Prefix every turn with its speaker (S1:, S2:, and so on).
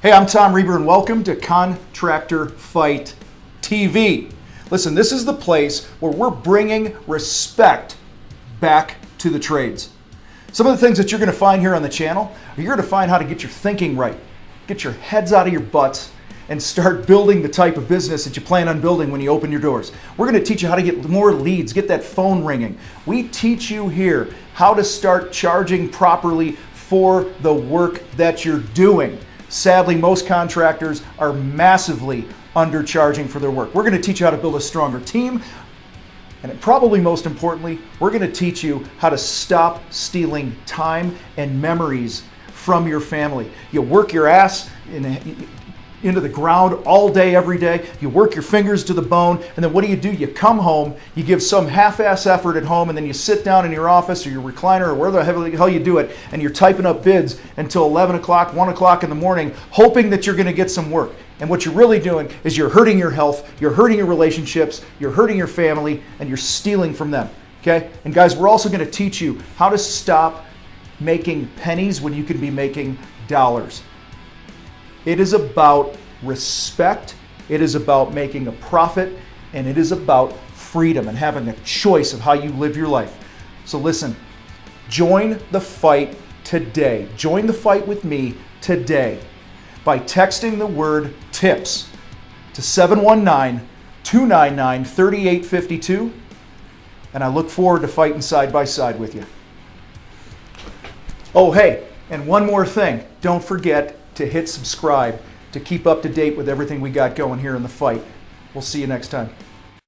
S1: Hey, I'm Tom Reber and welcome to Contractor Fight TV. Listen, this is the place where we're bringing respect back to the trades. Some of the things that you're going to find here on the channel, you're going to find how to get your thinking right, get your heads out of your butts, and start building the type of business that you plan on building when you open your doors. We're going to teach you how to get more leads, get that phone ringing. We teach you here how to start charging properly for the work that you're doing. Sadly, most contractors are massively undercharging for their work. We're going to teach you how to build a stronger team, and probably most importantly, we're going to teach you how to stop stealing time and memories from your family. You work your ass into the ground all day, every day. You work your fingers to the bone, and then what do? You come home, you give some half-ass effort at home, and then you sit down in your office or your recliner or where the hell you do it, and you're typing up bids until 11 o'clock, 1 o'clock in the morning, hoping that you're going to get some work. And what you're really doing is you're hurting your health, you're hurting your relationships, you're hurting your family, and you're stealing from them, okay? And guys, we're also going to teach you how to stop making pennies when you can be making dollars. It is about respect, it is about making a profit, and it is about freedom and having a choice of how you live your life. So listen, join the fight today. Join the fight with me today by texting the word TIPS to 719-299-3852, and I look forward to fighting side by side with you. Oh, hey, and one more thing. Don't forget to hit subscribe to keep up to date with everything we got going here in the fight. We'll see you next time.